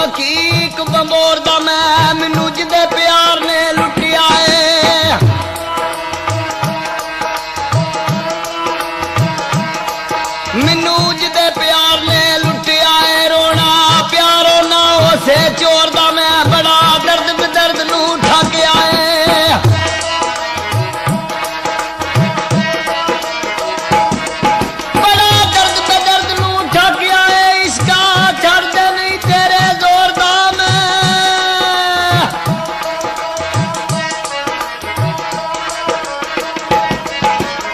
हकीक बंबोर दा मैं मैनू जिदे प्यार ने लुटिया है। मैनू जिदे प्यार ने लुटिया है। रोना प्यारो ना उसे चोर दा मैं बड़ा दर्द बेदर्द नू ठगिया है। बड़ा दर्द बेदर्द नू ठगिया है। इसका छड़ दे नहीं तेरे जोर दा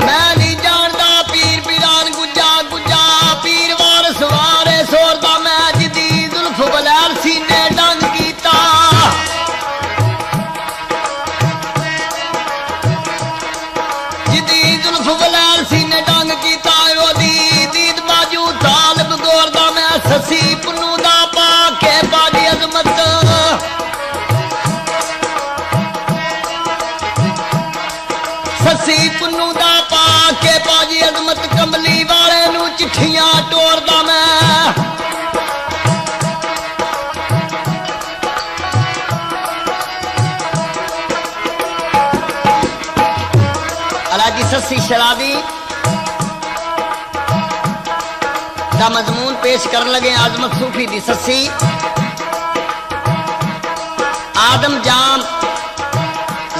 मैं नहीं जानदा पीर पीरान गुजा गुजा पीर वार सवारे सोर दा मैं जिदी जुल्फ बलैर सीने डंग कीता। जिदी जुल्फ बलैर सीने डंग कीता ओदी दीद बाजू तालब गोर दा मैं ससी पुन्नू दा पाके बाजी अजमत। ससी पुन्नू दा पाके बाजी अजमत कमली वाले नू चिट्ठियां टोरदा मैं। अलाजी ससी शराबी दा मजमून पेश कर लगे आजमत सूफी दी ससी। आदम जाम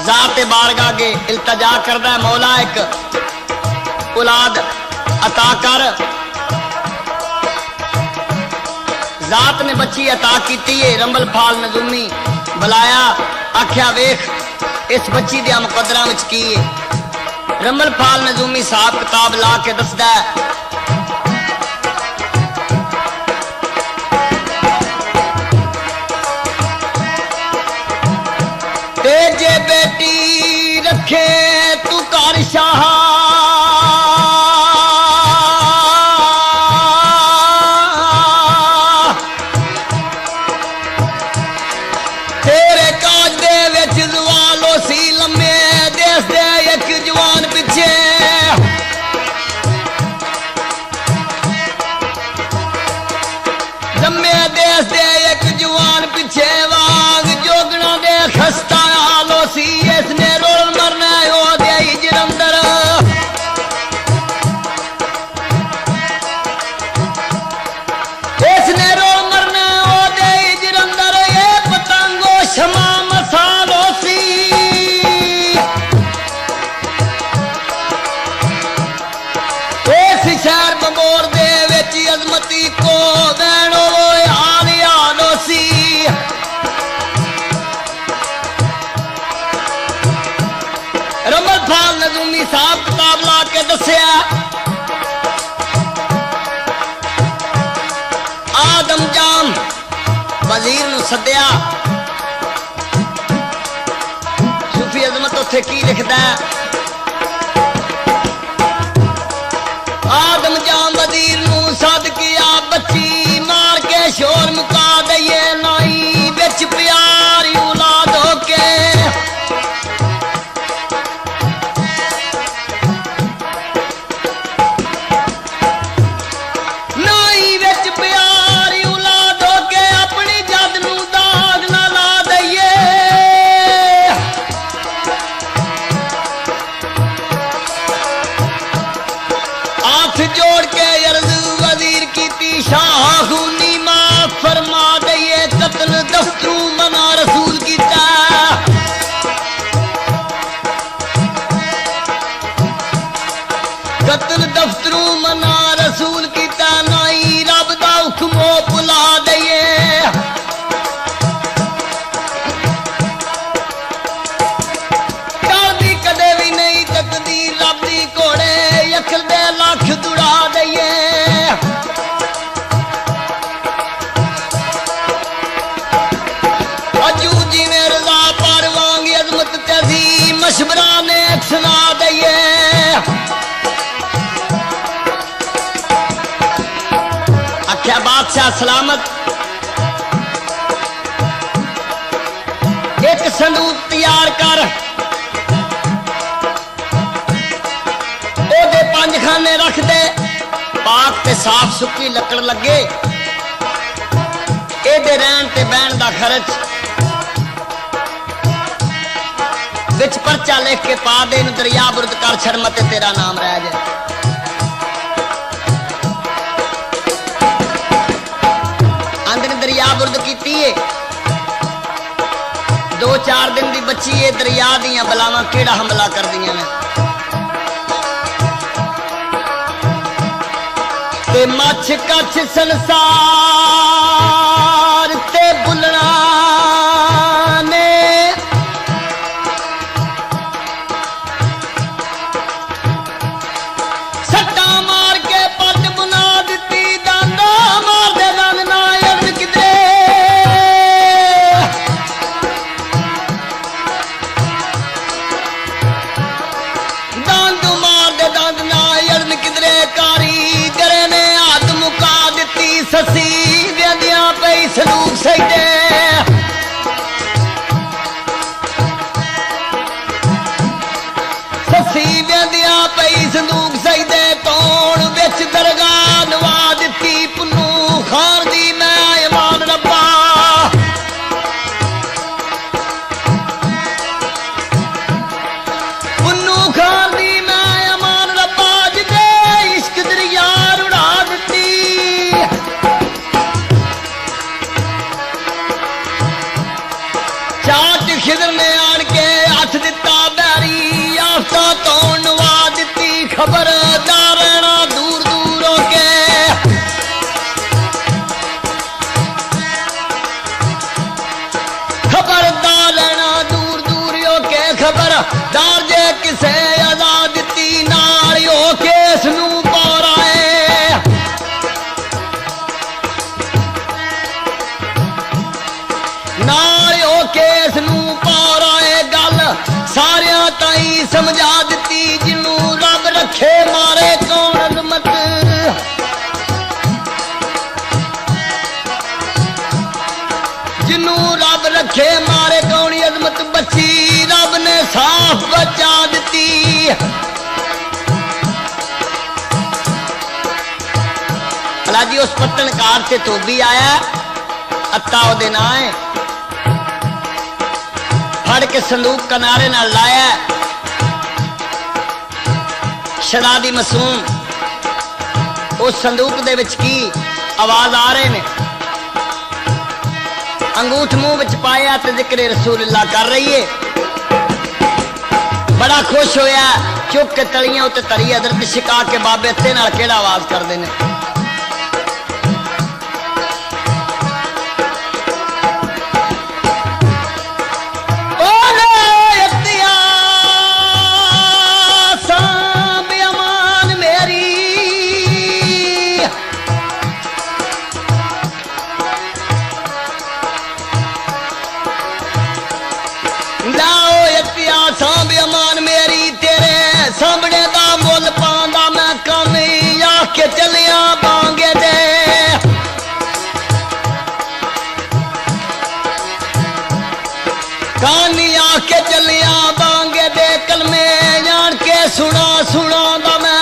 जाते बारगाह के इल्तजा करदा है मौला एक औलाद अता कर। जात ने बच्ची अता की है। रंबल फाल नजूमी बुलाया आख्या वेख इस बच्ची दे मुकदरा विच की है। रंबल फाल नजूमी साहब किताब ला के दसदा है तेजे बेटी रखे तू कर शाह तेरे काज दे विच जवालो सी लम्मे देश दे एक जवान पिछे। लम्मे देश दे एक जवान पिछे वांग जोगना दे खस्ता आलो सी। इसने रोल मरना हो दे जलंधर। इसने रोल मरना हो दे जलंधर। ये पतंगो क्षमा मसालो सी। इस शहर बंबोर दे विच अजमती को वैनो हाल यादो सी। रंबल फाल नजूमी साहब किताब ला के दसिया आदम जाम वजीर नू सद्या। सूफी अजमत उत्थे की लिखदा है आदम जाम वजीर नू सद किया बच्ची मार के शोर मुका दइए नाई बिच प्यार औलाद होके। नाई बिच प्यार औलाद होके अपनी जद नू दाग ना ला दइए। हाथ जोड़ के अर्ज वजीर की शाह खूनी माफ फरमा दइए। कत्ल दफ्तरू मना रसूल कीता। कत्ल दफ्तरू मना रसूल कीता। नाई रब दा हुक्मो भुला दइए। टालदी कदे भी नहीं तकदी रब दी घोड़े अखल दे लख दुड़ा दइए। अजू जिवें रजा पर वांग अजमत तेजी मशवरा ने सुना दइए। आख्या बादशाह सलामत एक संदूक तैयार कर ओदे 5 खाने रख दे पाक ते साफ सुखी लकड़ लगे। ए ਇਹਦੇ ਰਹਿਣ ਤੇ ਬਹਿਣ ਦਾ ਖਰਚ ਵਿੱਚ ਪਰਚਾ ਲਿਖ ਕੇ ਪਾ ਦੇ ਇਹਨੂੰ ਦਰਿਆ ਬੁਰਦ ਕਰ ਛੜ ਮਤੇ ਤੇਰਾ ਨਾਮ ਰਹਿ ਜਾਏ। ਆਂਦੇ ਨੇ ਦਰਿਆ ਬੁਰਦ ਕੀਤੀ ਏ 2-4 दिन ਦੀ ਬੱਚੀ ਏ ਦਰਿਆ ਦੀਆਂ ਬਲਾਵਾਂ ਕਿਹੜਾ ਹਮਲਾ ਕਰਦੀਆਂ ਨੇ ਤੇ ਮੱਛ ਕੱਛ ਸੰਸਾਰ ਤੇ ਬੁਲਣਾ ਨੇ ਸੱਟਾਂ ਮਾਰ ਕੇ ਪੱਟ ਬਣਾ ਦਿੱਤੀ ਡਾਂਡਾ ਮਾਰਦੇ ਦੰਦ ਨਾ ਅੜਨ ਕਿਧਰੇ ਦੰਦ ਮਾਰਦੇ ਦੰਦ ਨਾ ਅੜਨ ਕਿਧਰੇ ਕਾਰੀਗਰ ਨੇ ਹੱਥ ਮੁਕਾ ਦਿੱਤੀ ਸੱਸੀ ਵਿਆਂਦੀਆਂ ਪਈ ਸਲੂਕ ਸਜਦੇ ਸੱਸੀ ਵਿਆਂਦੀਆਂ ਪਈ ਸੰਦੂਕ ਸਜਦੇ ਤੌਣ ਵਿੱਚ ਦਰਗਾਹ ਨਵਾ ਦਿੱਤੀ ਪੁੰਨੂ ਖਾਨ ਦੀ ਮੈਂ ਇਮਾਨ ਰੱਬਾ ਪੁੰਨੂ ਖਾਨ ਦੀ ਮੈਂ ਇਮਾਨ ਰੱਬਾ ਜਿਹਦੇ ਇਸ਼ਕ ਦਰਿਆ ਰੁੜਾ ਦਿੱਤੀ ਚਾਟ ਖਿਦਰ ਨੇ ਆਣ ਕੇ ਹੱਥ ਦਿੱਤਾ ਬੈਰੀ ਆਫਤਾ ਤੋਂ ਨਵਾ ਦਿੱਤੀ ਖਬਰਦਾਰ ਰਹਿਣਾ ਦੂਰ ਦੂਰ ਹੋ ਕੇ ਖਬਰਦਾਰ ਰਹਿਣਾ ਦੂਰ ਦੂਰ ਹੋ ਕੇ ਖਬਰਦਾਰ ਜੇ ਕਿਸੇ ਅਜ਼ਾ ਦਿੱਤੀ ਨਾਲ ਹੋ ਕੇ ਇਸ ਨੂੰ ਪਾਰਾਏ ਨਾਲ ਹੋ ਕੇ ਇਸ ਨੂੰ ਪਾਰਾਏ ਗੱਲ ਸਾਰਿਆਂ ਤਾਈਂ ਸਮਝਾ ਦਿੱਤੀ ਜਿਹਨੂੰ ਰੱਬ ਰੱਖੇ ਮਾਰੇ ਕੌਣ ਅਜ਼ਮਤ ਜਿਹਨੂੰ ਰੱਬ ਰੱਖੇ ਮਾਰੇ ਕੌਣ ਅਜ਼ਮਤ ਬੱਚੀ ਰੱਬ ਨੇ ਸਾਫ਼ ਬਚਾ ਦਿੱਤੀ ਭਲਾ ਜੀ ਉਸ ਪੱਤਨਕਾਰ ਤੇ ਧੋਬੀ ਆਇਆ ਅੱਤਾ ਉਹਦੇ ਨਾਂ ਹੈ ਫੜ ਕੇ ਸੰਦੂਕ ਕਿਨਾਰੇ ਨਾਲ ਲਾਇਆ ਸ਼ਰਾਦੀ ਮਾਸੂਮ ਉਸ ਸੰਦੂਕ ਦੇ ਵਿੱਚ ਕੀ ਆਵਾਜ਼ ਆ ਰਹੇ ਨੇ अंगूठ मुंह विच पाया ते जिक्र रसूलुल्लाह कर रही है बड़ा खुश होया चुक के तलियां उत्ते तरी हजरत शिका के बाबे ते नाल केड़ा आवाज करदे ने सामने दा मुल पांदा मैं कानी आके चलिया बांगे दे कानी आके चलिया बांगे दे कलमे जान के सुना सुना दा मैं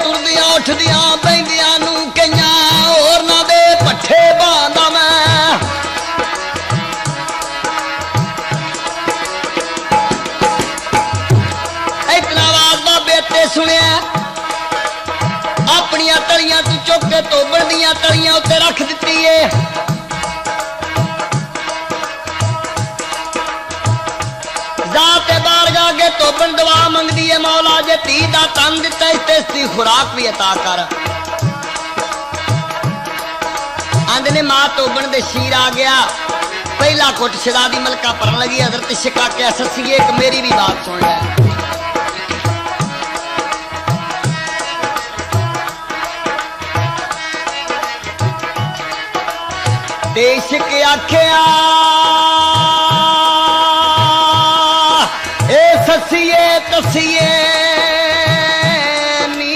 टुरदियां उठदियां बहदियां नू कईयां होर ना दे पट्ठे बांदा मैं सुनिया अपनिया तलियां तू चुक के धोबन दियां तलियां उत्ते रख दिती है जाते बारगाह के धोबन दवा मंगदी है मौला जे धी दा तन दिता इसकी खुराक भी अता कर आंदे ने मां धोबन दे शीर आ गया पहला कुट शिरा दी मलका भरन लगी हजरत शिका के ससीए एक मेरी भी बात सुन ले देश के आख्या ए ससिए तसिए नी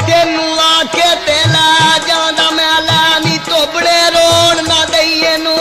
तेनू आके तेला जांदा मैं लानी धोबड़े रोन ना दईए नू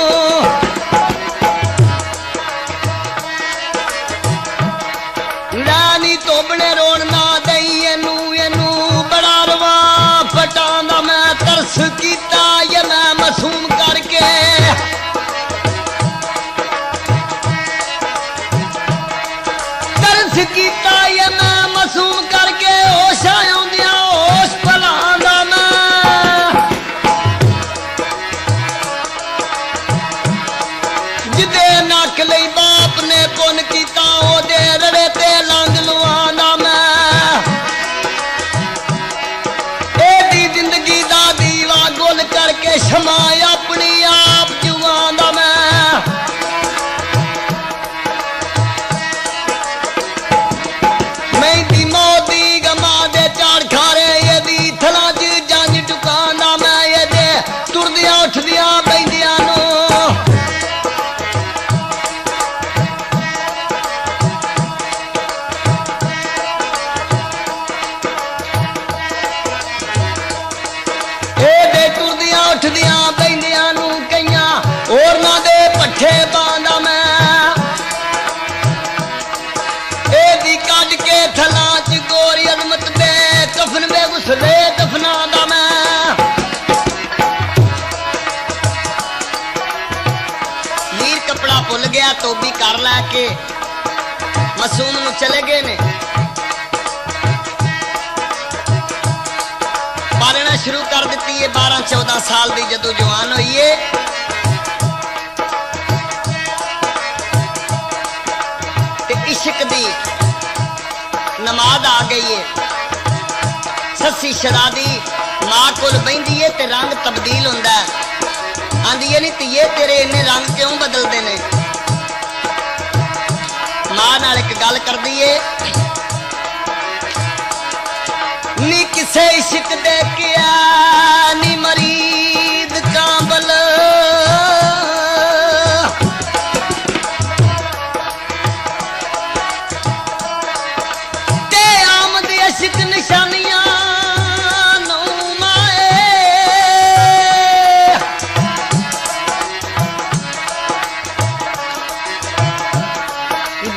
क्षमा अपनी आप जुआंदा मैं दी मोदी गमा दे चार खारे ये दी थला च जंज टुकांदा मैं ये दे तुरदियां उठदियां बैंदियां नो उठदियां बैंदियां नू कईयां और ना दे पट्ठे बांदा मैं ए दी कट के थला च गोरी अजमत दे कफन में घुसले दफना दा मैं लीर कपड़ा भुल गया तोबी कर लैके मासूम नू चले गए ने पालना शुरू कर दी है 12-14 साल की जदों जवान हुई है ते इश्क दी नमाज आ गई है सस्सी शरादी मां कोल बहिंदी है ते रंग तब्दील होंदा है आंदी है नहीं धीए तेरे इन्ने रंग क्यों बदलते ने मां नाल एक गल करदी है नी किसे इश्क दे किया नी मरीद कांबल ते आमद इश्क निशानियां नौ माए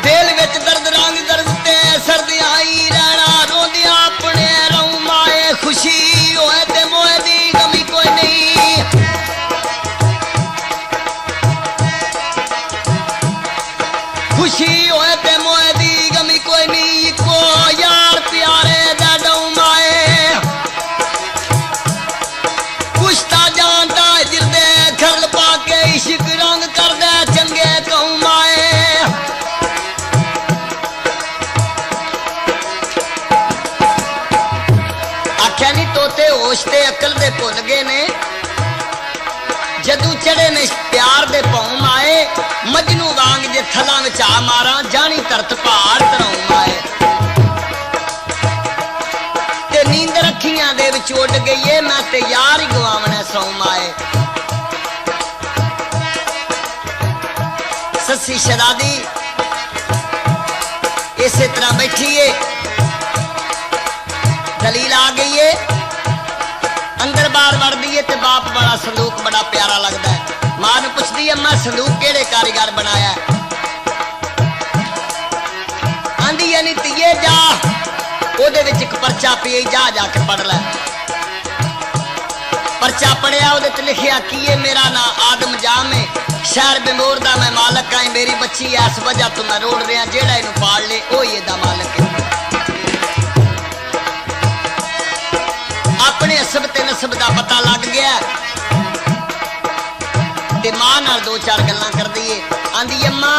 दिल विच दर्द रंग दर्द ते सर्दियां आई रहना रोंदियां अपने खुशी होए ते मोए दी कमी कोई नहीं खुशी होए ते मोए दी कमी कोई नहीं को यार प्यारे दा डौमाए कुश्ता जानदा जिरदे खरल पाके इश्क रंग करदा चंगे कौमाए होश ते अकल दे भुल गए ने जदू चढ़े ने प्यार दे पौम आए मजनू वांग जे थला विच आ मारा जानी तरत पहाड़ तरौम आए ते नींद अखियां दे विच उड़ गई है मैं ते यार ही गवावना सौम आए सस्सी शरादी इसे तरह बैठी है दलील आ गई है अंदर बार वड़दी है ते बाप बड़ा संदूक बड़ा प्यारा लगता है मां नूं पुछदी है मैं संदूक केड़े कारीगर बनाया आंदी है नी धीए जा ओदे विच एक परचा पिए जा जाके पढ़ लै परचा पढ़िया ओदे ते लिखिया की है मेरा नाम आदम जाम है शहर बिमोर दा मैं मालक आई मेरी बच्ची इस वजह तो मैं रोड़ रहा जेड़ा इनू पाल ले ओही एदा मालक है अपने असब ते नसब दा पता लग गया ते मां नाल 2-4 गल्लां कर दईए आंदी अम्मा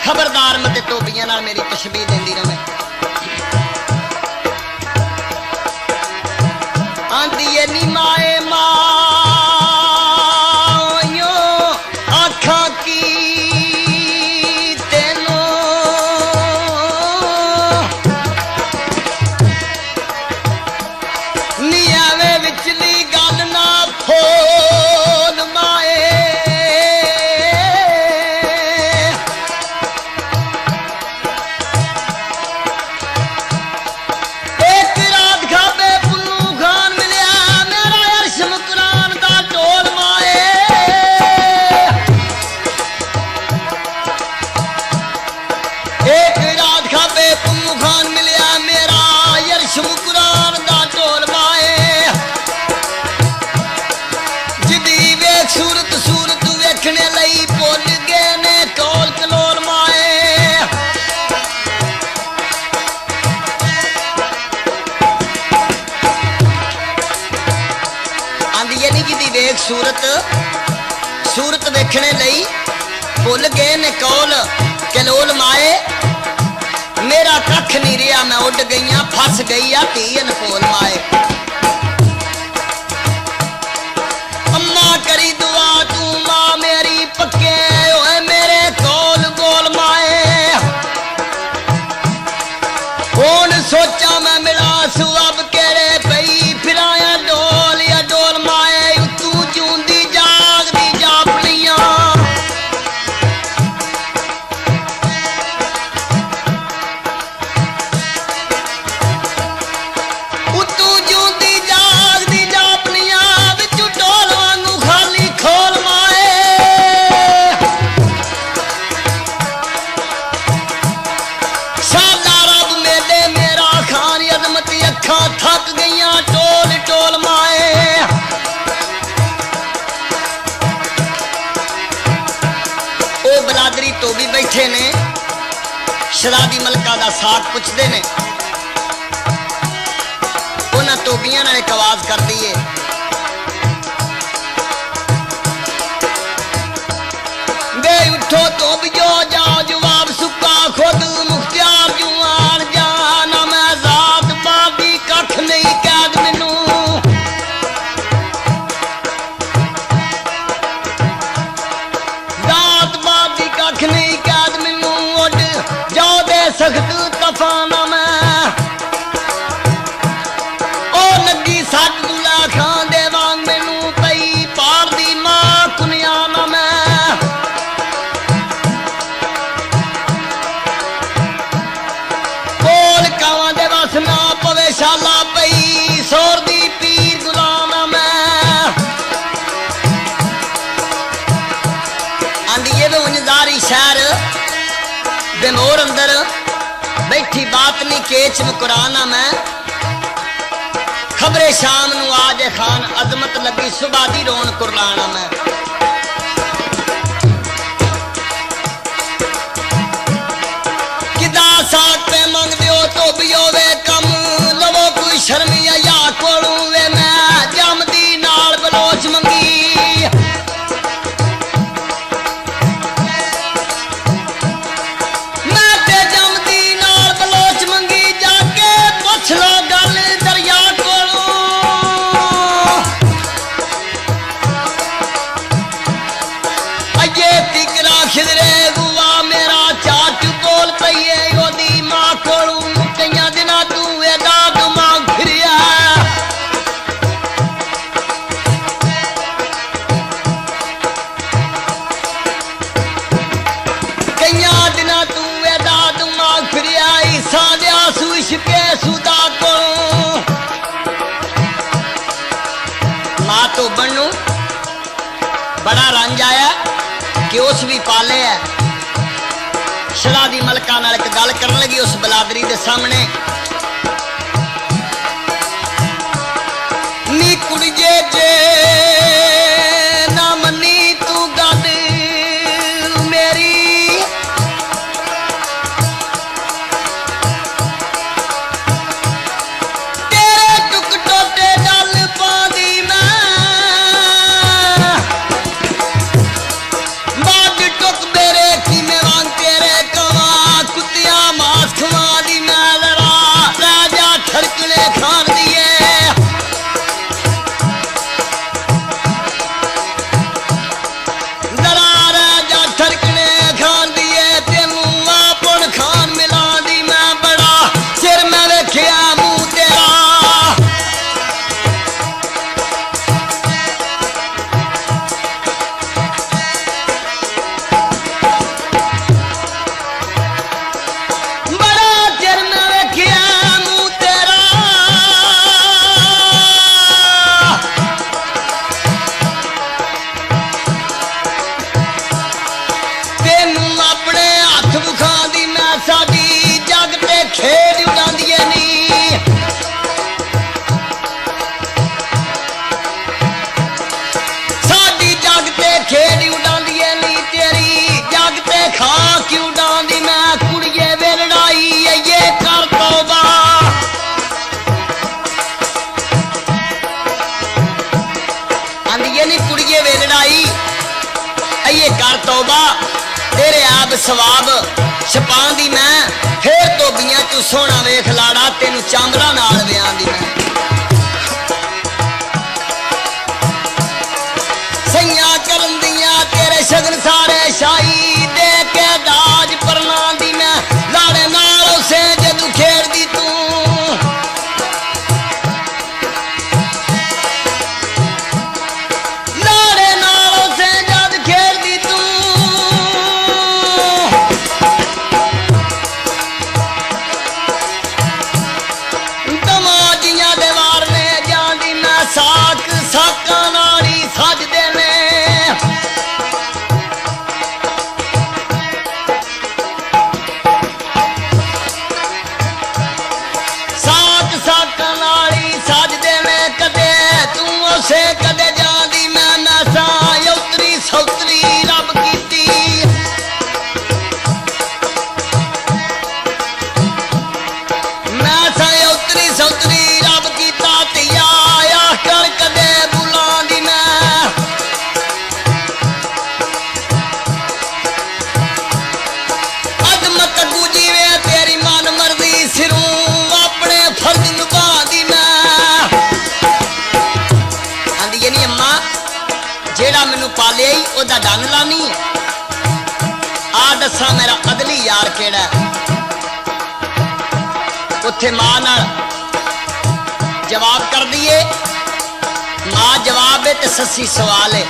खबरदार मते टोबियां नाल मेरी तशबीह देंदी रहे आंदी है नी माए मायो आँखां की सूरत सूरत देखने लई भुल गए ने कौल कलोल माए मेरा कख नहीं रहा मैं उड़ गई फस गई धी अनफोल माए अम्मा करी शराबी मलका दा साथ पुछदे ने उन्हां धोबियां नाल एक आवाज कर दी है बे उठो धोबियो जाओ जवाब सुका खुद मुख्तियार जुआन जान मैं जात बादी कख नहीं कैद मैनू जात बादी कख नहीं कैद मैनू उड जाओ दे सख्त तफाना मैं ओ लगी सट दुला खान दे वांग मैनू पई पार दी मां कुनियाना मैं ना पवे शाला पई सोर दी पीर गुलाम मैं आंधी ये उंजदारी शहर बेमोर अंदर बैठी बात नहीं केच मुकराना मैं खबरे शाम नू आज खान अजमत लगी सुबह दी रोन कुरलाना मैं किदा साथ पे मंग दियो तो भी होवे कम लवो कोई शर्मिया या कोलू वे मैं जमदी नाल बलोच मंगी मैं ते जमदी नाल बलोच मंगी जाके पुछ लो गल दरिया कोलू अये तिकरा खिदरे गुआ मेरा चाट बोल पईए ओदी मां कोलू कईयां दिना तू एदा दिमाग फिरिया कईयां दिना तू एदा दिमाग फिरिया ईसा दिया सुश के सुदा को मां तो बनू बड़ा रंज आया कि उस भी पाले है शराबी मलका नाल एक गल करन लगी उस बलादरी दे सामने नी कुड़िए जे ना मनी तू गल मेरी तेरे टुक टोटे गल पांदी मैं बाग टुक मेरे की में वांग तेरे कुतिया मास खवा दी मैं लड़ा राजा ठरकने खान दिए लड़ा राजा ठरकने खान दिए तेनू आपन खान मिला दी मैं बड़ा सिर में वेखिया मुंह तेरा साडी जग ते खेड उड़ांदी नी साडी जग ते खेड उड़ांदी नी तेरी जग ते खा क्यों उड़ांदी मैं कुड़िए वे लड़ाई ये कर तौबा आंदी नी कुड़िए वे लड़ाई ये कर तौबा तेरे आप सवाब छपां दी मैं फिर धोबियां तू सोना वेख लाड़ा तेनू चांदरा नाल व्यां दी मैं सैया करन दियां तेरे शगन सारे शाही दे के दाज परना दी मैं लाड़े नाल उसे जदू खेड़ दी तू लाड़े नाल उसे जद खेड़ दी तू दमाजियां पालिया ही ओदा डन लानी है। आ दसा मेरा अदली यार केड़ा उत्थे मां नाल जवाब कर दिए, मां जवाब है ते ससी सवाल है।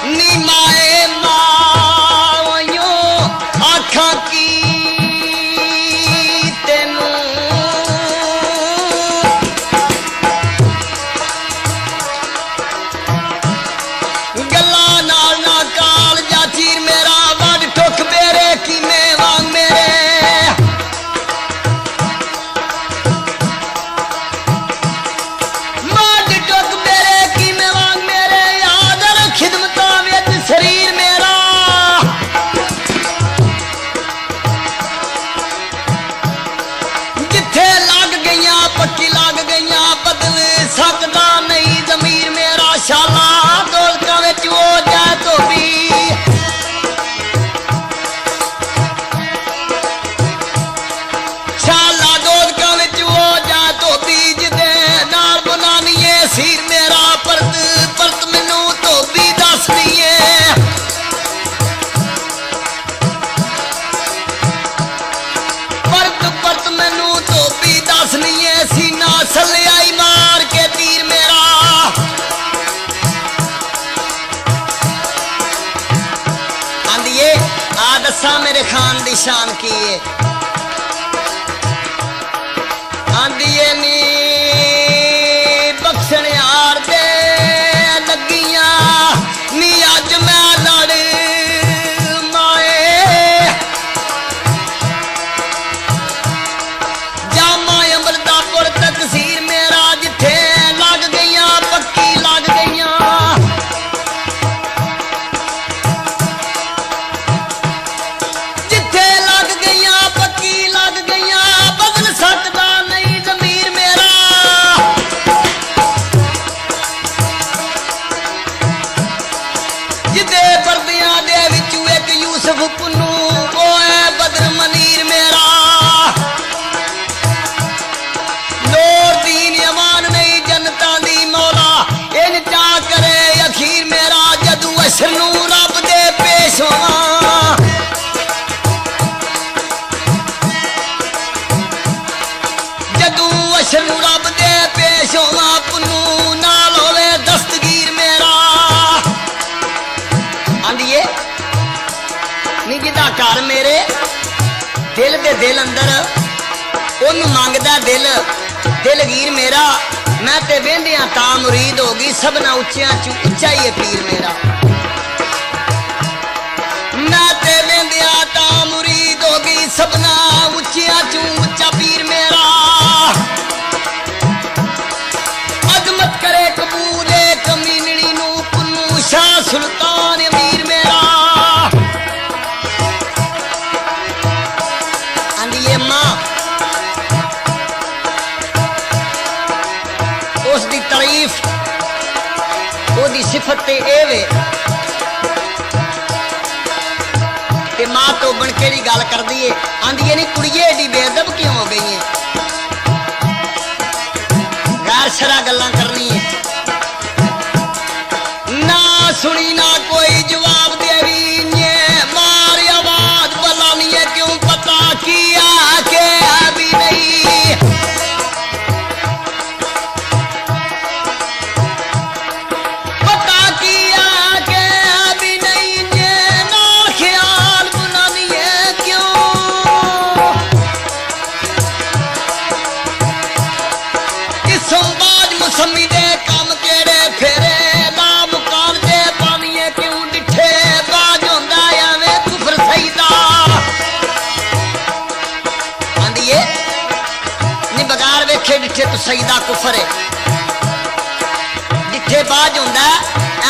नी माए माओ आखा की तेनू गल्ला नाल ना काल जा चीर मेरा वड ठुक बेरे की मैं वांग मेरे वड ठुक बेरे की मैं वांग मेरे याद रख खिदमता विच शरीर मेरा जिथे लग गईयां पक्की लग गईयां बदल सकदा नहीं जमीर मेरा। शाला दौलतां विच हो जाए धोबी शाला दौलतां विच हो जाए धोबी जिदे नाल बनानीए सीर मेरा। परत परत मैनू धोबी दसदीए परत परत मैनू धोबी दसनीए सीना सलियाई मार के तीर मेरा। आंदिए आ दसा मेरे खान दी शान की है। आंदिए नी बख्शण यार दे लगियां नी अज मैं लड़ माए जामा अमरदापुर तकसीर मेरा जिथे लग गईयां पक्की लग गईयां। जिथे लग गईयां पक्की लग गईयां बदल सकदा नहीं जमीर मेरा। जिदे बरदियां दे विचू एक यूसुफ पुन्नू ओ है बदर मनीर मेरा। लोर दीन अमान नहीं जनता दी मौला इन चा करे अखीर मेरा। जदू अशर नू रब दे पेश होवां जदू अशर नू रब दे पेश होवां पुन्नू नाल होवे दस्तगीर मेरा। आंदिए नी जिदा घर मेरे दिल दे दिल अंदर ओनू मंगदा दिल दिलगीर मेरा। मैं ते वेंदियां ता मुरीद होगी सबना उच्चियां चू उच्चा ही है पीर मेरा। मैं ते वेंदियां ता मुरीद होगी सबना उच्चियां चू उच्चा पीर मेरा। अजमत करे कबूले कमीनड़ी नू पुन्नू शाह सुल्तान अमीर मेरा। आंदिए मां उस दी तारीफ ओदी सिफत ते एवे ते मां तो बनके दी गल कर दी है। आंदिए नी कुड़िए एडी बेअदब क्यों हो गई है गैर शरा गल्लां करनी है ना सुनी ना कोई जवाब देवी ने मार आवाज बुलानी है क्यों पता किया के अभी नहीं। पता किया के अभी नहीं ने ना ख्याल बुलानी है क्यों। इस संवाद मुसम्मी दे काम केड़े फेरे ना मुकाम दे पानिए क्यों डिठे बाज होंदा एवें कुफर सईदा। आंदिए नी बगार वेखे डिठे तो सईदा कुफर है डिठे बाज होंदा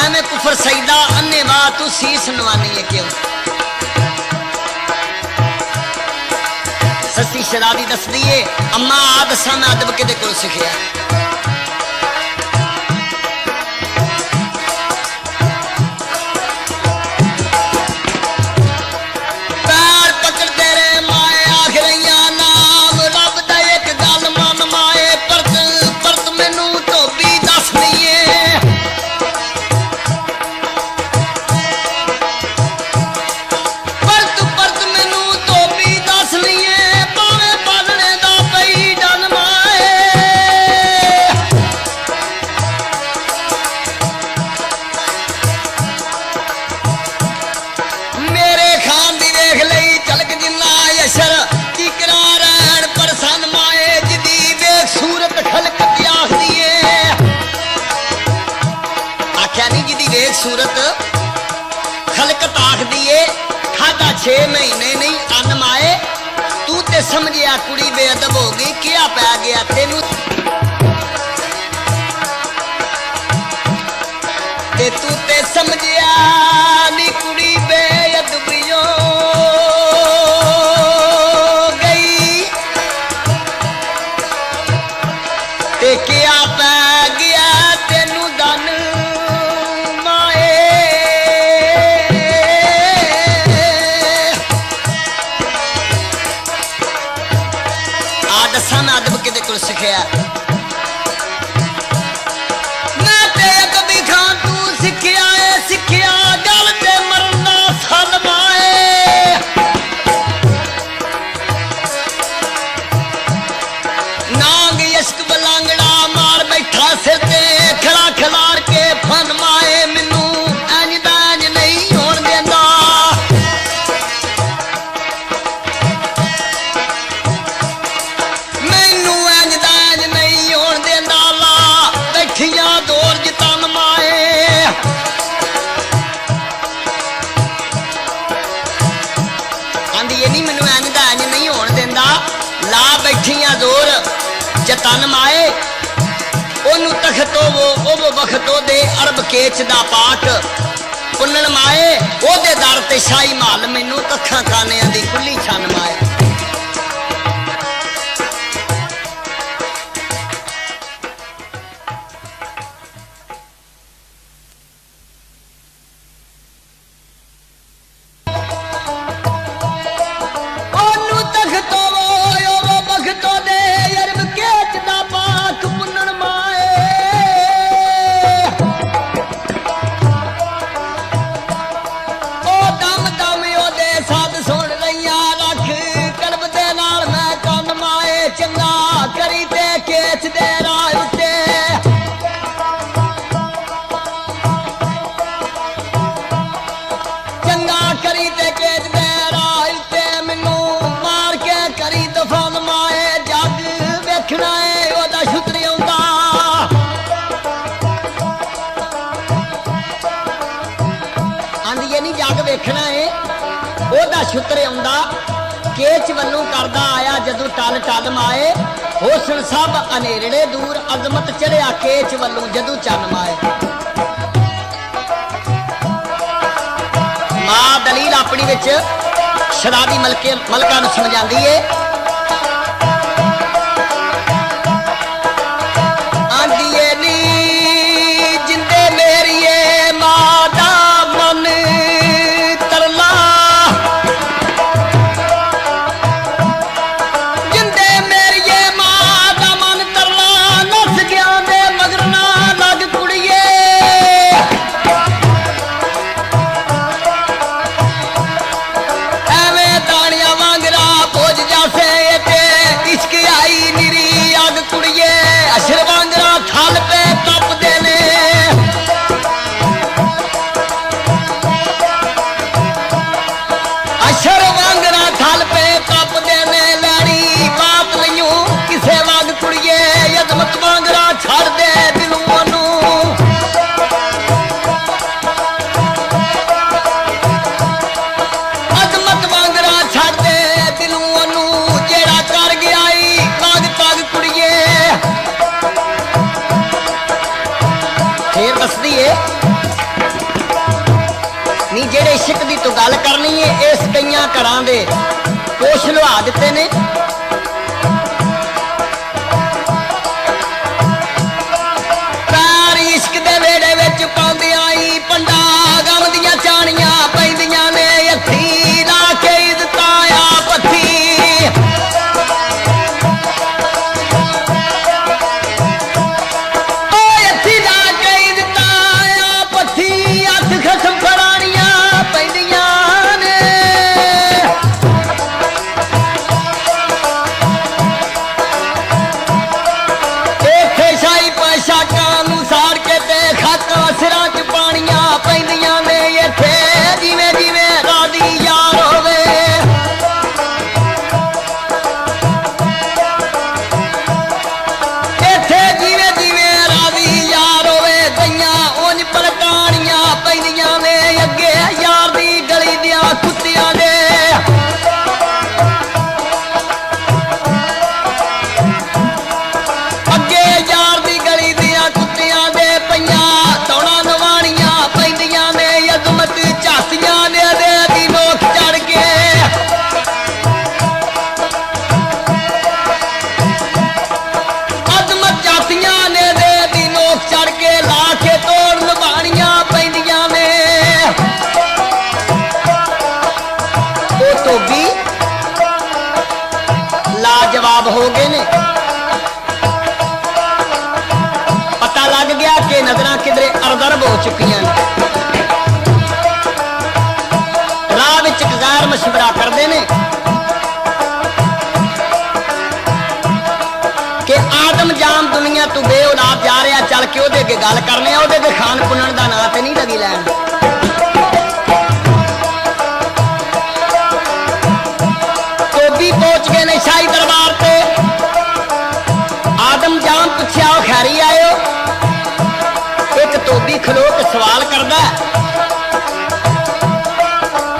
एवें कुफर सईदा। अन्ने वाह तू सीस नवानी है क्यों। सस्सी शराबी दसदी है अम्मा आ दसा मैं अदब किदे कोल सिखिया। पैर पकड़ते रे माए आख रहियां नाम रब दा एक गल मन माए परत 6 महीने नहीं अन माए तू ते समझिया कुड़ी बेअदब हो गई क्या पै गया तेनू ते तू ते समझिया नी कुड़ी बेअदबियो गई ते क्या पै गया तेनू दन अदब कि सिखिया मैं ते कभी खां तू सिखिया है सिखिया गल ते मरना सल माए नांग यश्क बलांगड़ा मार बैठा सिर ते खड़ा खिलार के फन माए मैनू इंज दांज नहीं होण देंदा दौर जितन माए आंदी ये नहीं मैनू इंज दा इंज नहीं होण देंदा ला बैठियां जोर जतन माए ओनू तखतो वो बखतो दे अरब केच दा पाठ पुनन माए ओदे दर ते शाही माल मैनू कखां खानियां दी खुली छन माए देखना है ओदा शुक्र आउंदा केच वल्लों करदा आया जदों टल टल माए होसन सब अनेरड़े दूर अजमत चढ़िया केच वल्लों जदों चन माए मां दलील अपनी विच शराबी मलका नूं समझांदी है आंदी है नी जिंदे मेरीए मां दा मन जेड़े इश्क दी तो गल करनी है इस कई घरां दे पोश लुहा दिते ने पैर इश्क दे वेड़े विच पाउंदे आई पंडा गम दियां चाणियां पैंदियां ने हत्थी ला के इज्जत आया पत्थी लाजवाब हो गए ने। पता लग गया कि नजर किधरे अरदरब हो चुकी हैं। राह विच गैर मशवरा करते हैं कि आदम जाम दुनिया तू बे औलाद जा रहा, चल के ओदे अगे गल करने, ओदे अगे खान पुनन का नां ते नहीं लगी लैन। धोबी पहुंच गए ने शाही दरबार पे। आदम जाम पूछया ओ खैरी आयो। एक धोबी खलो के सवाल करदा,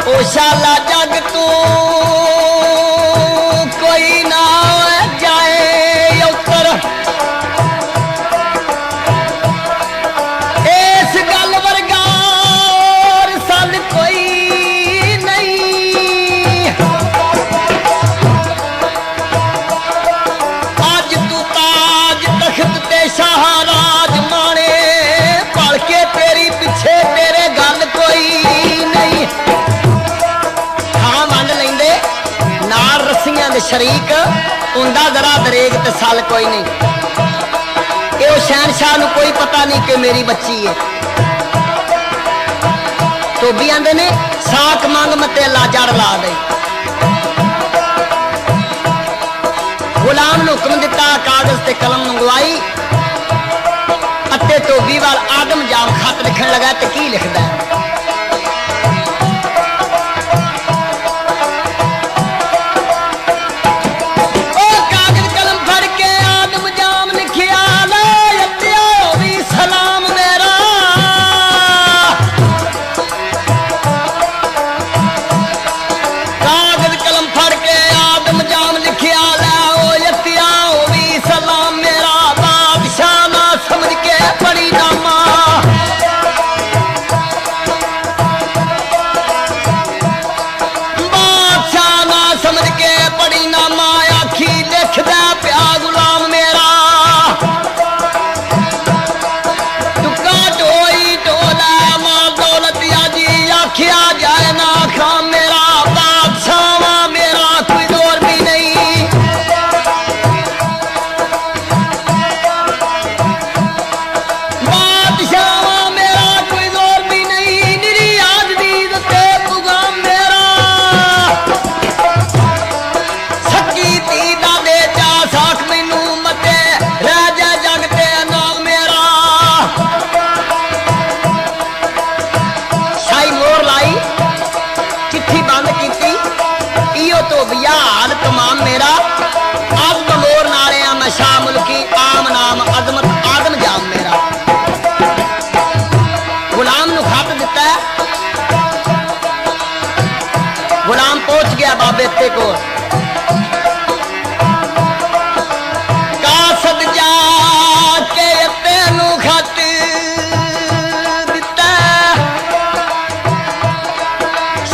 ओ शाला जग तू कोई ना जाए उतर, इस गल वर्गा और सल कोई नहीं। अज तू ताज तख्त ते शाहराज माने, पढ़ के तेरी पिछे तेरे गल कोई नहीं। हाँ मन लेंदे नाल रस्सियां दे शरीक उंदा जरा दरेग ते सल कोई नहीं। ये शहनशाह नूं कोई पता नहीं कि मेरी बच्ची है। धोबी आंदे ने साक मंग मते अल्लाह जड़ ला दे। गुलाम नूं हुक्म दिता, कागज ते कलम मंगवाई, अते धोबी वाल आदम जाम खत लिखण लगा। ते की लिखदा है? बाबे ते को कासद जाके तेनू खत दिता।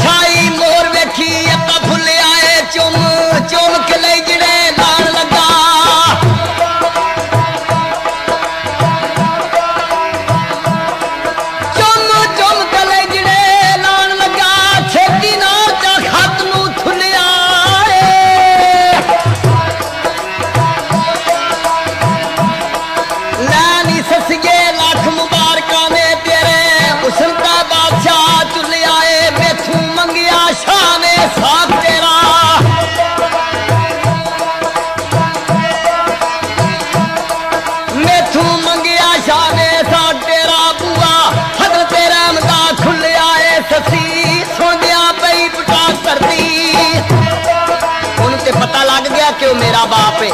शाही मोर वेखी अपना फुले आए चुम चुम के ले जड़े लान लगा। चुम चुम के ले जड़े लान लगा। छेती ना खत नू साथ तेरा मैथू मंगिया शाने साथ तेरा बुआ हदर तेरा मदा खुल आए ससी सोंदिया पई पटा करती। उनके पता लग गया कि वो मेरा बाप है।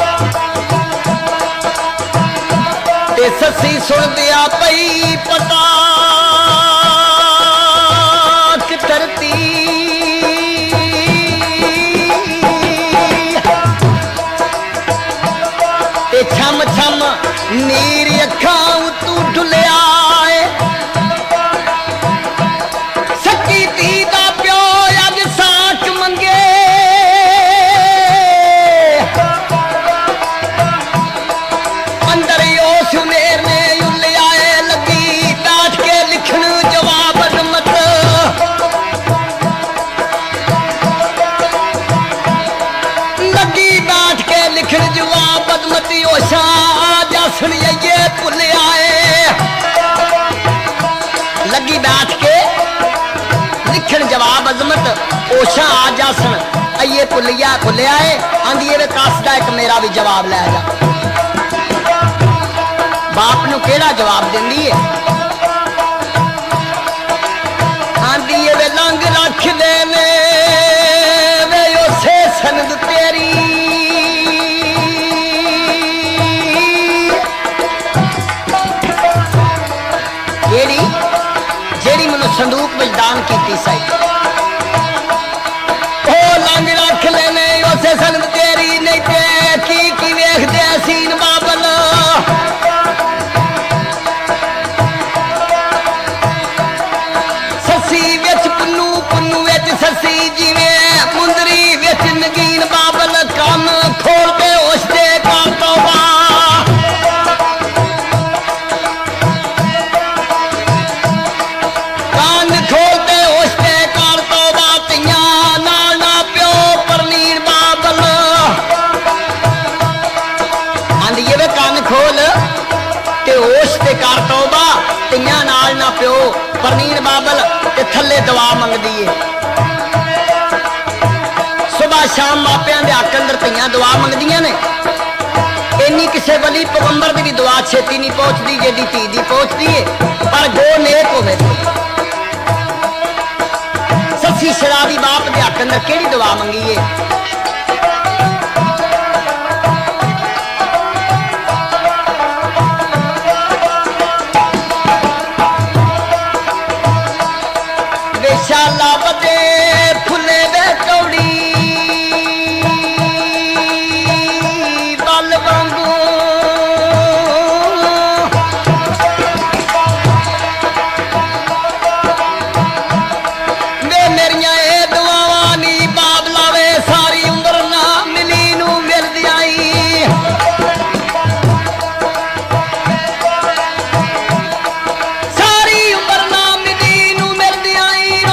ते ससी सुनदिया पई पटा करती। छम छम नीर अखां तू ढुलिया सकी धी दा प्यो अज साक मंगे। अंदर उस उमेर ने उलिया लगी डाट के लिखण जवाब मत। लगी डाट के अजमती ओशा जासन ये भुले आए लगी बैठ के लिखन जवाब अजमत ओशा आ जासन अये भुलिया भुले आए आंदी वे कसदा एक मेरा भी जवाब लै जा बाप नूं केड़ा जवाब देंदी है आंदी वे लंग रख देने वे उसे सनद तेरी केड़ी जेड़ी मैनू संदूक विच दान कीती सी ओ लंग रख लेने उसे सनद तेरी नहीं ते की वेखदे सीन बाबल ससी विच पुन्नू पुन्नू विच ससी जिवें मुंदरी विच नगीन बाबल कन खोल के उसदे कर तौबा कन खोल के उसदे कर तौबा तियां नाल ना प्यो परनीर बाबल आंदी वे कन खोल ते होश ते कर तौबा तियां नाल ना प्यो परनीर बाबल ते थले दुआ मंगदी है सुबह शाम मापियां दे हक अंदर धीआं दुआ मंगदियां ने इन्नी किसी वली पैगंबर की भी दुआ छेती नहीं पहुंचती जेदी धी दी पहुंचती है पर गो नेक होवे सच्ची शराबी बाप दे हक अंदर केड़ी दुआ मंगी है शाला बदे फुले वे कौड़ी बल वांगू वे मेरिया ए दुआवां नी बाबला वे सारी उम्र ना मिली नू मिल दियाई सारी उम्र ना मिली नू मिल दियाई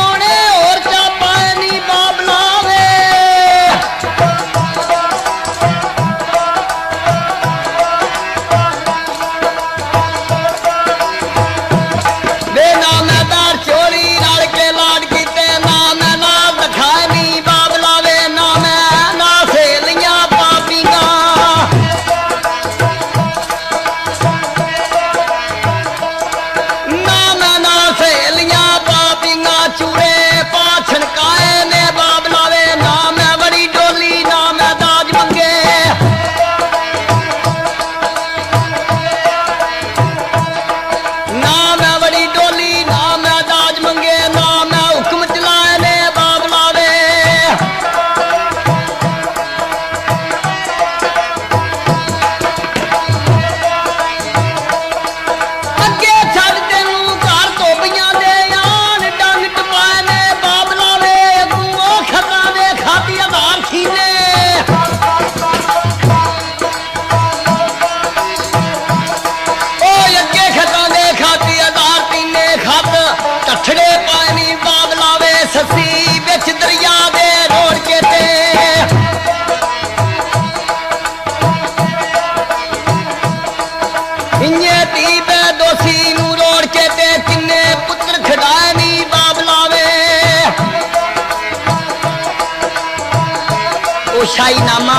शाहीनामा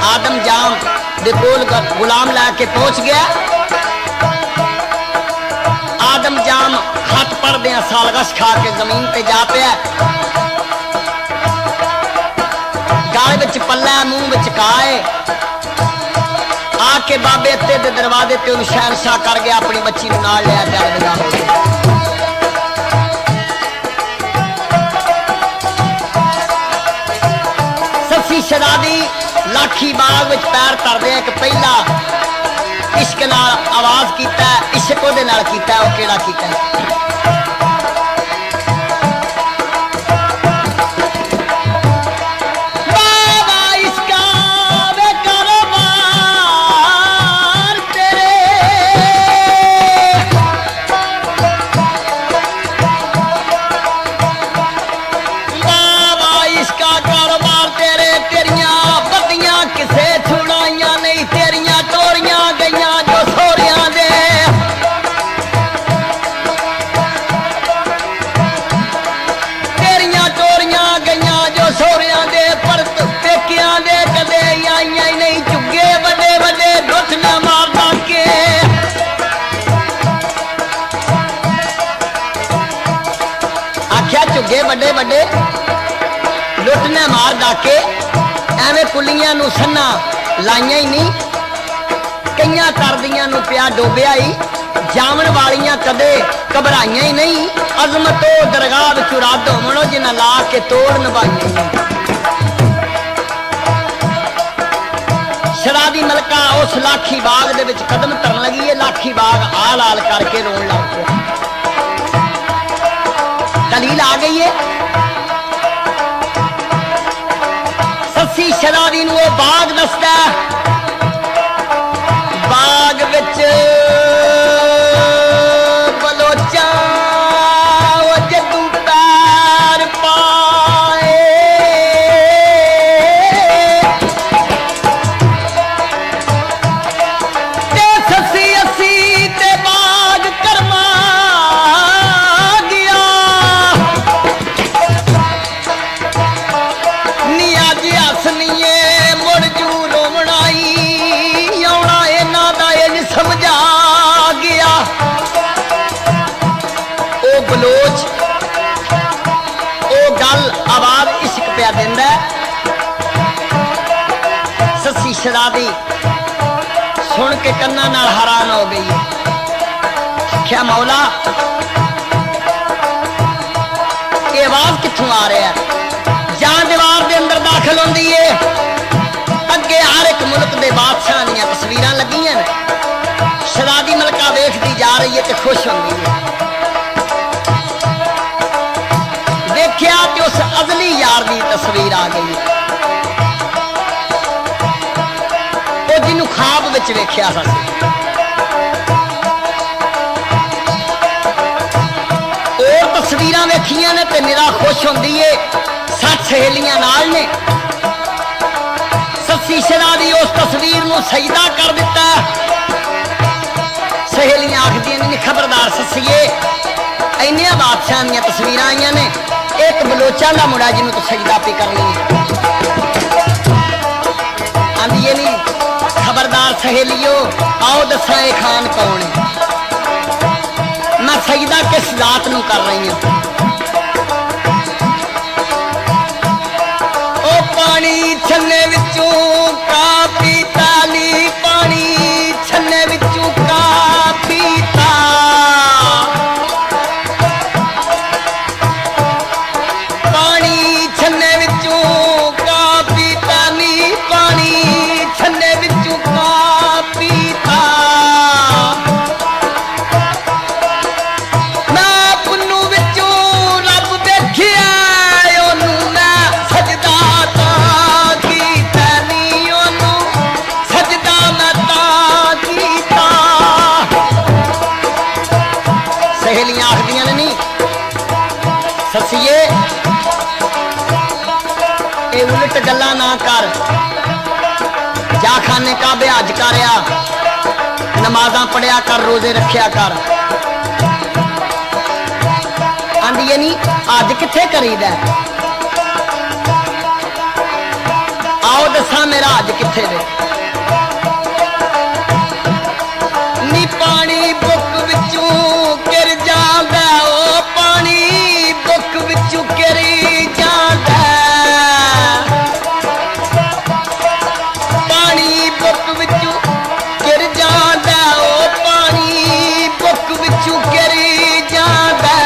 आदम जाम दे कोल गुलाम लैके पहुंच गया आदम जाम खत पढ़दे सालगश खा के जमीन पे जा पिया गाल विच पल्ला मुंह विच काए आके बाबे अत्ते दे दरवाजे ते उन्हें शहनशाह कर गया अपनी बच्ची नूं नाल लिया चल विदा हो गया शराबी लाठी बाग विच पैर तरदे एक पहला इश्क नाल आवाज कीता इश्क ओदे नाल कीता ओ केड़ा कीता किसे छुड़ाइया ने वे कुलियां नू सन्ना लाइया ही नहीं, कईयां करदियां नू पिया डोबिया ही, जामन वालियां कदे घबराइया ही नहीं, अजमतो दरगाह विच रद होवणो जिन्हां ला के तोड़ निभाई नहीं। शराबी मलका उस लाखी बाग दे विच कदम धरन लगी है, लाखी बाग आल आल करके रोन लग पिया। दलील आ गई है, सस्सी शराबी नू बाग दसदा, बाग विच बलोचा जदू पैर पाए, ते सस्सी अस्सी ते बाग कर्मा गया। निया जी हसनीए मुड़ जू रोवनाई, आउणा इन्हां दा इंज समझा गया। ओ बलोच ओ गल आवाज इश्क पिया दिंदा, सस्सी शराबी सुन के कन्ना नाल हैरान हो गई। क्या मौला ये आवाज कित्थों आ रहा है? जां दीवार दे अंदर दाखिल होंदी है, अगे हर एक मुल्क के बादशाह दीयां तस्वीरां लगियां ने, शराबी मलका वेखदी जा रही है ते खुश होंदी है। देखिया कि उस अजली यार की तस्वीर आ गई, वो जिन्हों ख्वाब विच वेख्या सी। और तस्वीरां वेखियां ने ते निरा खुश होंदी है, 60 सहेलियां नाल ने। सस्सी शराबी उस तस्वीर नूं सजदा कर दिता। सहेलियां आखदियां ने खबरदार सस्सीए, इन्नियां बादशाह दीयां तस्वीरां आईयां ने, एक बलोचां दा मुंडा जिन्हों तू सजदा पे करनी है। आंदी है नहीं खबरदार सहेलियो, आओ दसा ये खान कौन है, मैं सजदा किस जात नूं कर रही हूं। ओ पानी छन्ने विचों का पीता नी, पानी छन्ने विचों का पीता, पानी छन्ने विचों का पीता नी, पानी छन्ने विचों का पीता। मैं पुन्नू विचों रब देखिया, ओनू मैं सजदा तां कीता नी, ओनू सजदा मैं तां कीता। सहेलियां आखदियां ने नहीं सस्सीए ये उलट गल्लां ना कर, जा खाने काबे हज करया, नमाज़ां पढ़िया कर, रोजे रखिया कर। आंदी है नी अज कित्थे करीदा, आओ दसा मेरा अज कित्थे दे। नी पानी बुक विचों गिर जांदा, ओ पानी बुक विचों गिर जांदा, पानी बुक विचों गिर जांदा, ओ पानी बुक विचों गिर जांदा।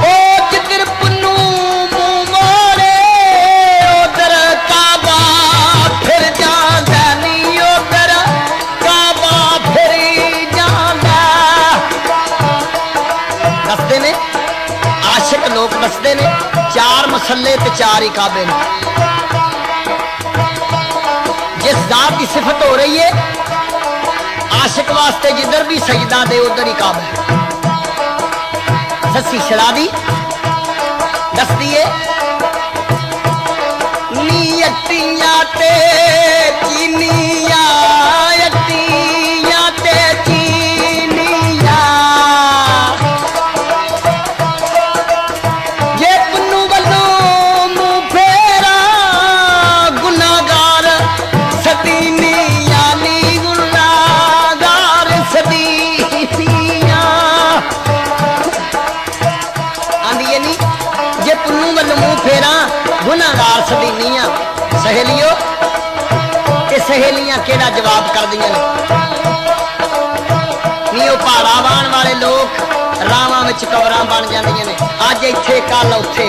ओ जिधर पुन्नू मुंह मोड़े उधर काबा फिर जांदा नी, उधर काबा फिर जांदा। दसदे ने आशिक लोग दसदे ने, 4 मसले ते 4 ही काबे ने। जिस जात की सिफत हो रही है, आशिक वास्ते जिधर भी सजदा दे उधर ही काबा है। सस्सी शराबी दसदी है नी अट्टियां ते चीनिया, अट्टियां ते चीनिया, जे पुन्नू वल्लों मुंह फेरा गुनाहगार सदीनिया नी, गुनाहगार सदीनिया। आंदी है नी जे पुन्नू वल्लों मुंह फेरा गुनाहगार सदीनिया। सहेलियों ये सहेलियां केड़ा जवाब कर दियां ने नी पहाड़ा वाहन वाले लोग रावां विच कबरां बन जांदियां ने अज इत्थे कल उत्थे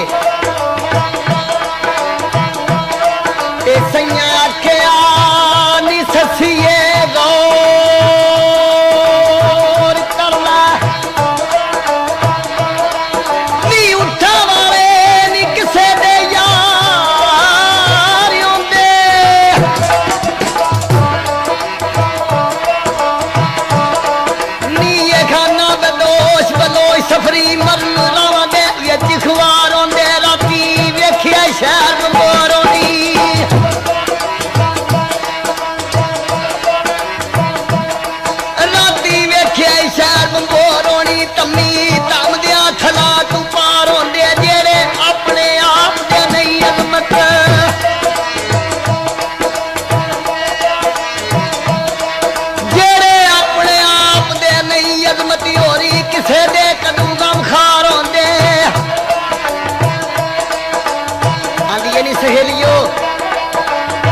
ते सैयां आखिया नी ससीए गौर कर लै नी उठा वाले नी किसे दे यार आउंदे नी ये खाना बदोश बलोश सफरी मरन रावां दे विच खवार आउंदे राती वेखिया शहर बंबोर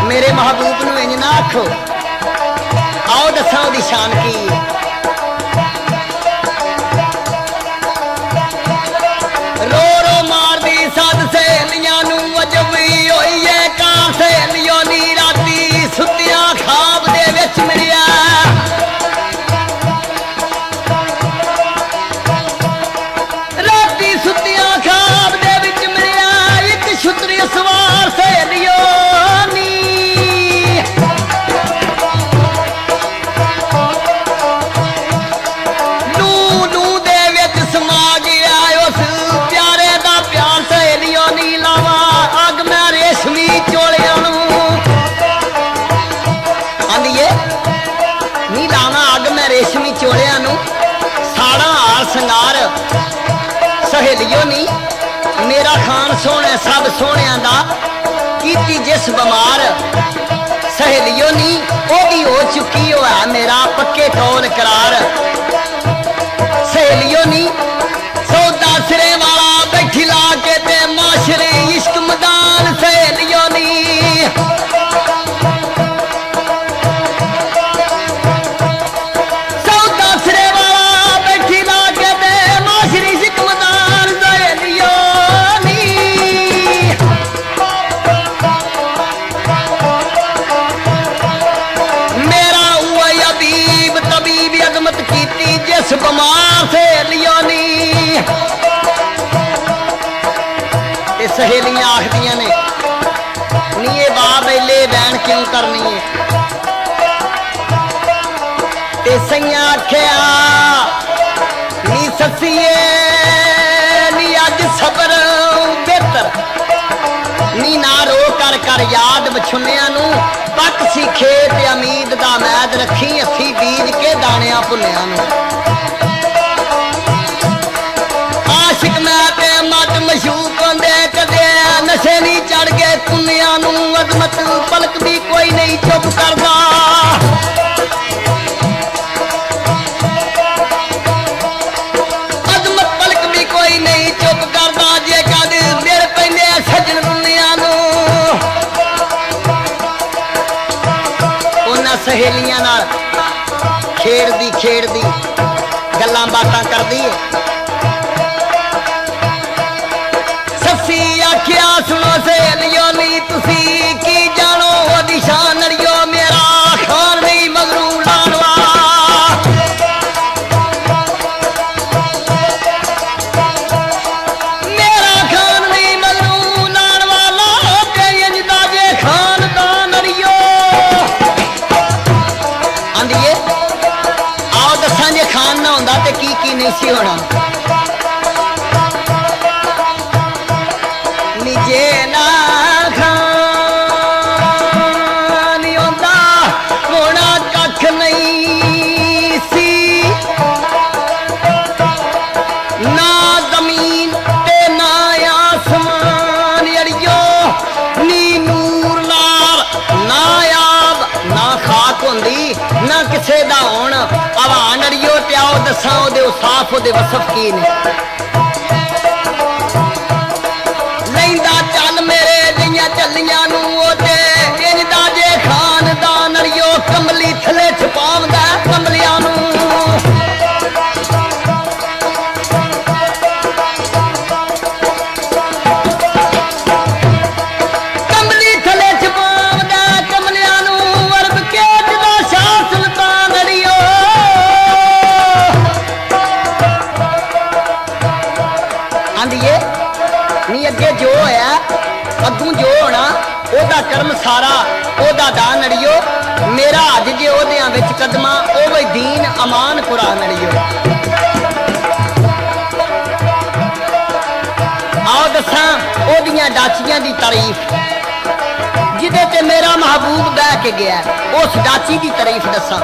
मेरे महबूब नूं इंज ना आखो आओ दसां ओदी शान की रो रो मारदी सद सहेलियां नूं अजब होई है का सहेलियों नी राती सुत्तियां खाब दे विच मिलिया राती सुत्तियां खाब दे विच मिलिया एक छुतरी सवार सहेलियों रेशमी चोलिया साड़ा हार संगार सहेलियों नी मेरा खान सोने सब सोने दा कीती जिस बमार सहेलियों नी वो भी हो चुकी हो है मेरा पक्के कौल करार सहेलियों नी सौदा सिरे वाला बैठी ला के ते माशरे इश्क मैदान सहेलियों नी बमार सहेलियों नी सहेलियां आखदियां ने नी ये बाह बेले बैन क्यों करनी है ते सैयां आखिया नी ससीए नी अज सबर बेहतर नी ना रो कर कर याद बछुनिया नू पक सी खेत उम्मीद दा मैद रखी अखी बीज के दानिया भुनिया नू मत मशूक होंदे कदे नशे नहीं चढ़ गए कुनिया नू अजमत पलक भी कोई नहीं चुप करदा अजमत पलक भी कोई नहीं चुप करदा जे कद मेरे पैंदे सजन दुनिया नू उन्हां सहेलियां नाल खेड़दी गल्लां बातां करदी है आखिया सुनो सहेलियों नी तुसी की जानो ओदी शान अड़ियो मेरा खान नहीं मगरू लानवा मेरा खान नहीं मगरू लानवा ला के इंजदा जे खान दान अड़ियो आंदिए आओ दसां जे खान ना होंदा ते की नहीं सी होना जे ना खान होंदा होना कख नहीं सी ना जमीन ते ना आसमान अड़ियो नी नूर लाल ना आब ना खाक होंदी ना किसे दा होण आवान अड़ियो ते आओ दसां ओदे साफ ओदे वसफ की ने चल मेरे जियां चलियां नू ओते ओदा कर्म सारा ओदा दान अड़ियो मेरा अज जे ओदियां विच कदमा ओवे दीन अमान कुरान अड़ियो। आओ दसा ओदियां डाचियां दी तारीफ जिदे ते मेरा महबूब बह के गया उस डाची दी तारीफ दसा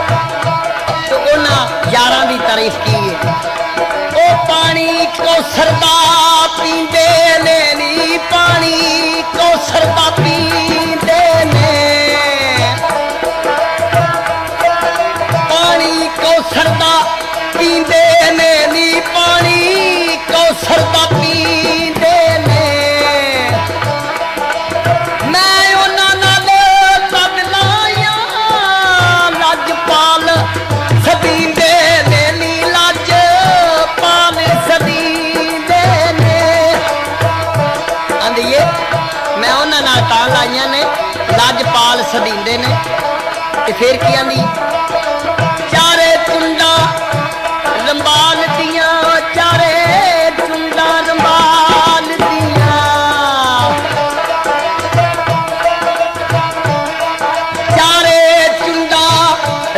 तो उन्हां यारां दी तारीफ की है। ओ पानी कौसर दा पींदे ने नी पानी कौसर दा पींदे ने पानी कौसर दा पींदे ने नी पानी कौसर दा पींदे ने। मैं उन्हां नाल तद लाया लजपाल सदींदे ने नी लजपाल सदींदे ने। आंदिए मैं उन्हां नाल तां लाइयां ने लजपाल सदींदे ने ते फिर की आंदी चारे चुंडा रंबाल दियां चारे चुंडा रंबाल दियां चारे चुंडा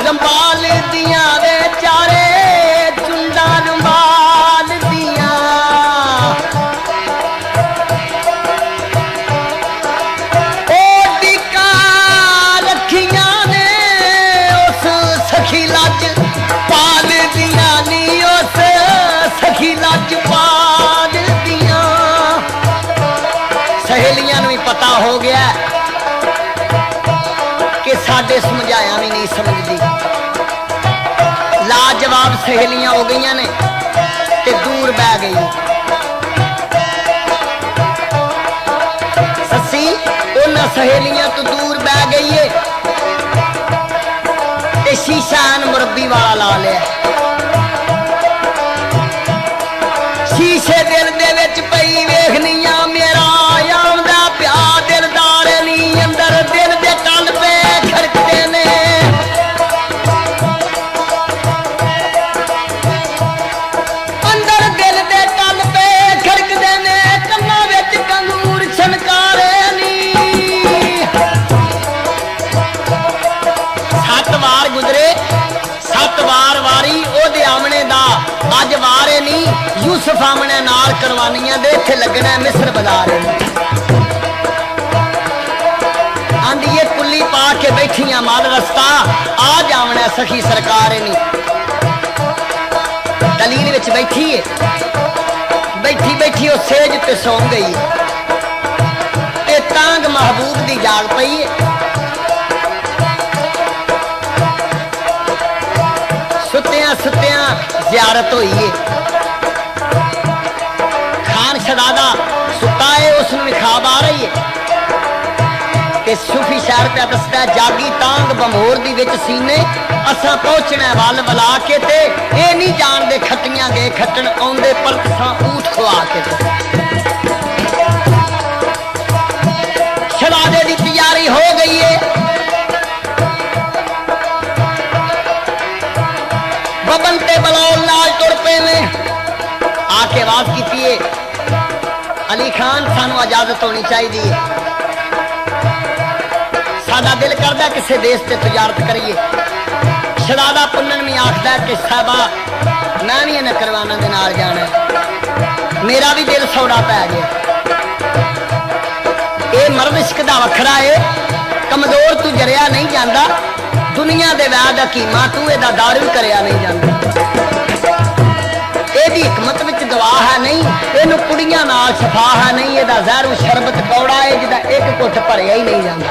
रंबाल दियां वे चारे चुंडा रंबाल दियां। ओ टिका रखियां ने उस सखी लज पाल दियां नी उस सखी लज पाल दियां। सहेलियां नूं भी पता हो गया कि साडे समझाया भी नहीं समझदी। लाजवाब सहेलियां हो गई ने ते दूर बह गई। ससी उन्हां सहेलियां तो दूर बह गई है ते शीशा मुरब्बी वाला ला लिया। शीशे दिल दे विच पई वेखनियां मेरा आउंदा प्या दिलदार नी अंदर दिल दे टल पे खड़कदे ने। अंदर दिल दे टल पे खड़कदे ने कन्नां विच कंगूर छनकारे नी। 7 वार गुजरे 7 वार वारी ओदे आमने दा अज वारे नी यूसुफ आमने नाल करवानियां दे इत्थे लगना मिस्र बाजार। आंदी कुल्ली पा के बैठियां माल रस्ता आ जावना सखी सरकार नी दलील विच बैठी है। बैठी बैठी वो सेज ते सौ गई ते तांग महबूब दी जाग पई है। सुत्तियां सुत्तियां जियारत हुई है। खान शहजादा सुता है उसनूं भी ख्वाब आ रही है कि सूफी शायर पे दसदा जागी तांग बमोर दी विच सीने असां पहुंचना वल वला के ते ये नहीं जानदे खट्टियां गए खट्टन आउंदे पर असां ऊठ खुआ के। शहजादे दी तैयारी हो गई है। बबन ते बलौल नाल तुर पे में आके आवाज की है अली खान सानू इजाजत होनी चाहिए। साडा दिल करदा किसी देश से तजारत करिए। शहजादा पुन्नन भी आखदा कि साहबा मैं भी इन्हां करवाना दे नाल जाना मेरा भी दिल सौड़ा पै गया। ये मर्द इश्क दा वखरा है कमजोर तू जरिया नहीं जाता दुनिया दे वैद हकीमा तू एदा दारू करया नहीं जाता। एदी हिकमत विच गवाह है नहीं इनू कुड़ियां नाल शफा है नहीं एदा जहरू शरबत कौड़ा है जिदा एक घुट भरिया ही नहीं जाता।